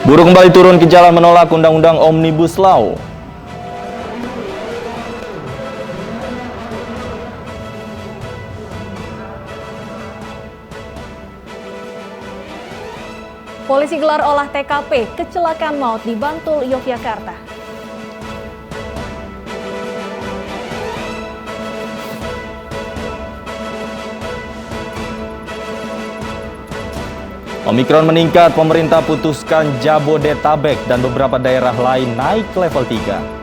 Buruh kembali turun ke jalan menolak Undang-Undang Omnibus Law. Polisi gelar olah TKP kecelakaan maut di Bantul, Yogyakarta. Omikron meningkat, pemerintah putuskan Jabodetabek dan beberapa daerah lain naik ke level 3.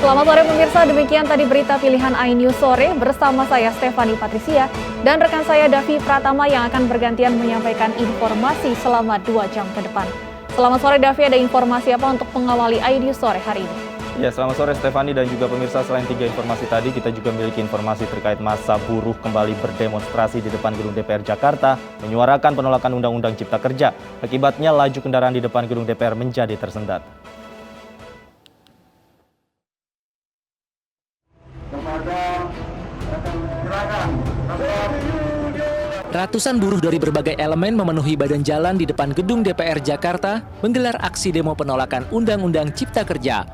Selamat sore pemirsa, demikian tadi berita pilihan iNews sore bersama saya Stefani Patricia dan rekan saya Davi Pratama yang akan bergantian menyampaikan informasi selama 2 jam ke depan. Selamat sore Davi, ada informasi apa untuk mengawali iNews sore hari ini? Ya, selamat sore Stefani dan juga pemirsa. Selain 3 informasi tadi, kita juga memiliki informasi terkait massa buruh kembali berdemonstrasi di depan gedung DPR Jakarta, menyuarakan penolakan Undang-Undang Cipta Kerja. Akibatnya laju kendaraan di depan gedung DPR menjadi tersendat. Ratusan buruh dari berbagai elemen memenuhi badan jalan di depan gedung DPR Jakarta menggelar aksi demo penolakan Undang-Undang Cipta Kerja.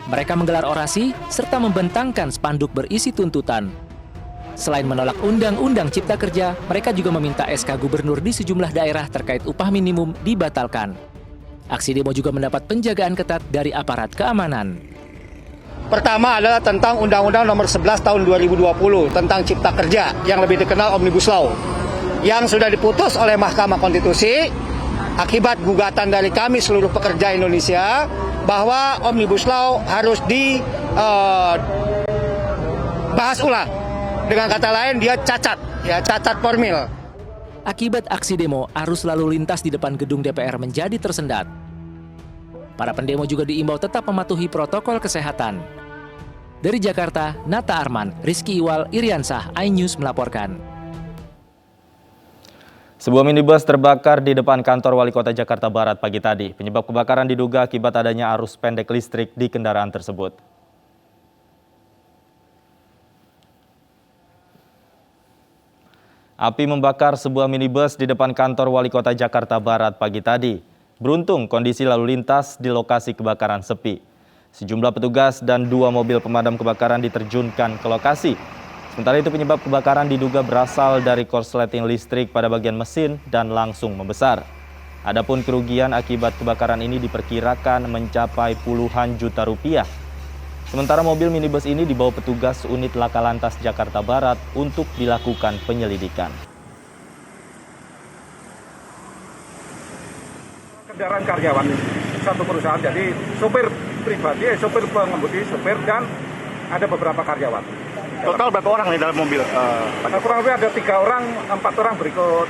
Mereka menggelar orasi serta membentangkan spanduk berisi tuntutan. Selain menolak Undang-Undang Cipta Kerja, mereka juga meminta SK Gubernur di sejumlah daerah terkait upah minimum dibatalkan. Aksi demo juga mendapat penjagaan ketat dari aparat keamanan. Pertama adalah tentang Undang-Undang Nomor 11 Tahun 2020 tentang Cipta Kerja yang lebih dikenal Omnibus Law yang sudah diputus oleh Mahkamah Konstitusi akibat gugatan dari kami seluruh pekerja Indonesia bahwa Omnibus Law harus dibahas ulang. Dengan kata lain dia cacat formil. Akibat aksi demo, arus lalu lintas di depan gedung DPR menjadi tersendat. Para pendemo juga diimbau tetap mematuhi protokol kesehatan. Dari Jakarta, Nata Arman, Rizky Iwal, Iriansah, iNews melaporkan. Sebuah minibus terbakar di depan kantor Wali Kota Jakarta Barat pagi tadi. Penyebab kebakaran diduga akibat adanya arus pendek listrik di kendaraan tersebut. Api membakar sebuah minibus di depan kantor Wali Kota Jakarta Barat pagi tadi. Beruntung kondisi lalu lintas di lokasi kebakaran sepi. Sejumlah petugas dan 2 mobil pemadam kebakaran diterjunkan ke lokasi. Sementara itu penyebab kebakaran diduga berasal dari korsleting listrik pada bagian mesin dan langsung membesar. Adapun kerugian akibat kebakaran ini diperkirakan mencapai puluhan juta rupiah. Sementara mobil minibus ini dibawa petugas unit Laka Lantas Jakarta Barat untuk dilakukan penyelidikan. Kendaraan karyawan satu perusahaan, jadi sopir pribadi, sopir pengemudi, sopir dan ada beberapa karyawan. Total berapa orang di dalam mobil? Kurang lebih ada 3 orang, 4 orang berikut.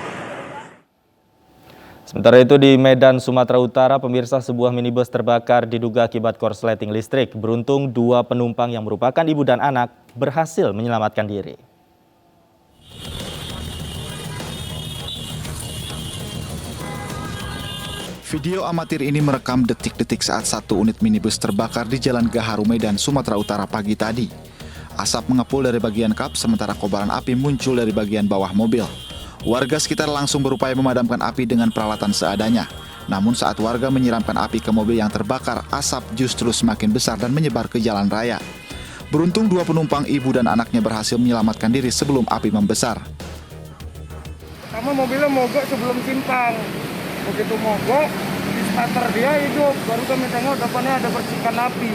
Sementara itu di Medan, Sumatera Utara, pemirsa, sebuah minibus terbakar diduga akibat korsleting listrik. Beruntung 2 penumpang yang merupakan ibu dan anak berhasil menyelamatkan diri. Video amatir ini merekam detik-detik saat satu unit minibus terbakar di Jalan Gaharu, Medan, Sumatera Utara pagi tadi. Asap mengepul dari bagian kap, sementara kobaran api muncul dari bagian bawah mobil. Warga sekitar langsung berupaya memadamkan api dengan peralatan seadanya. Namun saat warga menyiramkan api ke mobil yang terbakar, asap justru semakin besar dan menyebar ke jalan raya. Beruntung 2 penumpang, ibu dan anaknya, berhasil menyelamatkan diri sebelum api membesar. Pertama mobilnya mogok sebelum simpang. Begitu mogok, di starter dia hidup. Baru kami tengok depannya ada percikan api.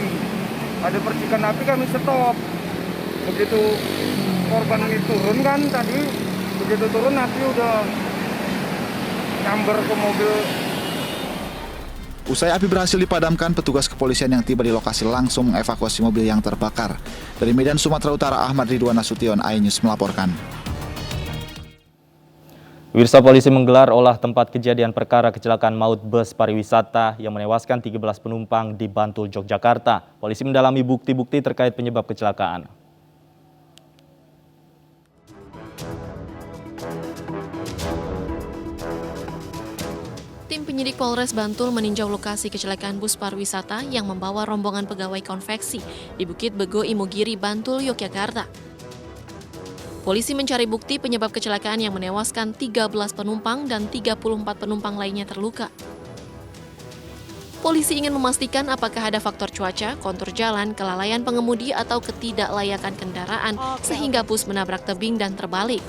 Ada percikan api, kami stop. Begitu korban ini turun kan tadi, begitu turun api udah nyamber ke mobil. Usai api berhasil dipadamkan, petugas kepolisian yang tiba di lokasi langsung mengevakuasi mobil yang terbakar. Dari Medan, Sumatera Utara, Ahmad Ridwan Nasution, iNews melaporkan. Pemirsa, polisi menggelar olah tempat kejadian perkara kecelakaan maut bus pariwisata yang menewaskan 13 penumpang di Bantul, Yogyakarta. Polisi mendalami bukti-bukti terkait penyebab kecelakaan. Penyidik Polres Bantul meninjau lokasi kecelakaan bus pariwisata yang membawa rombongan pegawai konveksi di Bukit Bego Imogiri, Bantul, Yogyakarta. Polisi mencari bukti penyebab kecelakaan yang menewaskan 13 penumpang dan 34 penumpang lainnya terluka. Polisi ingin memastikan apakah ada faktor cuaca, kontur jalan, kelalaian pengemudi atau ketidaklayakan kendaraan sehingga bus menabrak tebing dan terbalik.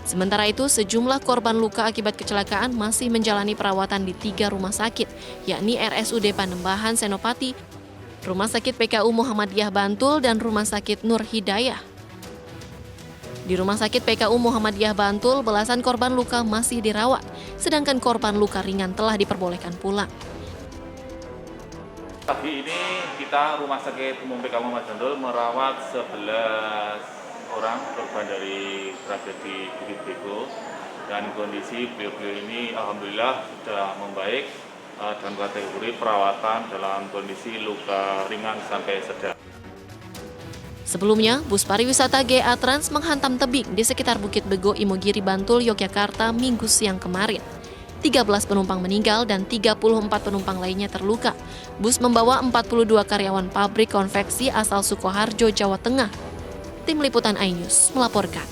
Sementara itu, sejumlah korban luka akibat kecelakaan masih menjalani perawatan di 3 rumah sakit, yakni RSUD Panembahan Senopati, Rumah Sakit PKU Muhammadiyah Bantul, dan Rumah Sakit Nur Hidayah. Di Rumah Sakit PKU Muhammadiyah Bantul, belasan korban luka masih dirawat, sedangkan korban luka ringan telah diperbolehkan pulang. Pagi ini kita Rumah Sakit Umum PKU Muhammadiyah Bantul merawat 11 orang korban dari tragedi Bukit Bego, dan kondisi beliau-beliau ini alhamdulillah sudah membaik dalam kategori perawatan dalam kondisi luka ringan sampai sedang. Sebelumnya, bus pariwisata GA Trans menghantam tebing di sekitar Bukit Bego Imogiri, Bantul, Yogyakarta Minggu siang kemarin. 13 penumpang meninggal dan 34 penumpang lainnya terluka. Bus membawa 42 karyawan pabrik konveksi asal Sukoharjo, Jawa Tengah. Tim Liputan iNews melaporkan.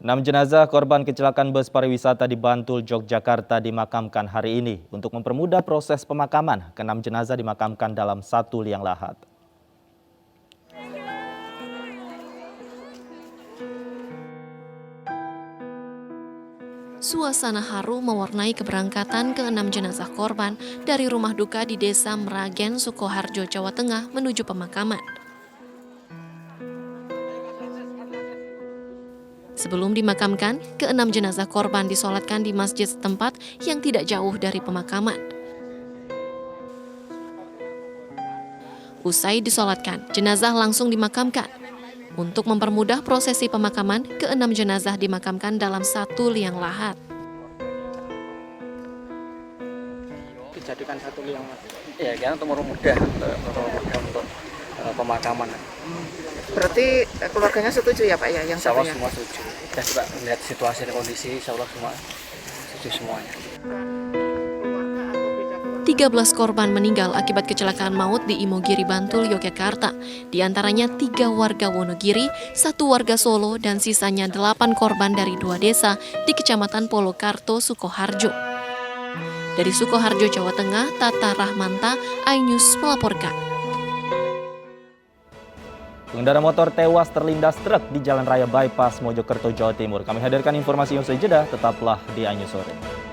6 jenazah korban kecelakaan bus pariwisata di Bantul, Yogyakarta dimakamkan hari ini. Untuk mempermudah proses pemakaman, ke-6 jenazah dimakamkan dalam satu liang lahat. Suasana haru mewarnai keberangkatan ke-6 jenazah korban dari rumah duka di Desa Meragen, Sukoharjo, Jawa Tengah menuju pemakaman. Sebelum dimakamkan, ke-6 jenazah korban disolatkan di masjid setempat yang tidak jauh dari pemakaman. Usai disolatkan, jenazah langsung dimakamkan. Untuk mempermudah prosesi pemakaman, ke-6 jenazah dimakamkan dalam satu liang lahat. Dijadikan satu liang lahat. Ya, kan untuk mudah untuk pemakaman. Berarti keluarganya setuju ya Pak ya? Yang Insya Allah semua setuju. Kita juga melihat situasi dan kondisi, Insya Allah semua setuju semuanya. 13 korban meninggal akibat kecelakaan maut di Imogiri, Bantul, Yogyakarta. Di antaranya 3 warga Wonogiri, 1 warga Solo, dan sisanya 8 korban dari 2 desa di Kecamatan Polokarto, Sukoharjo. Dari Sukoharjo, Jawa Tengah, Tata Rahmanta, iNews melaporkan. Pengendara motor tewas terlindas truk di Jalan Raya Bypass Mojokerto, Jawa Timur. Kami hadirkan informasi usai jeda, tetaplah di iNews Sore.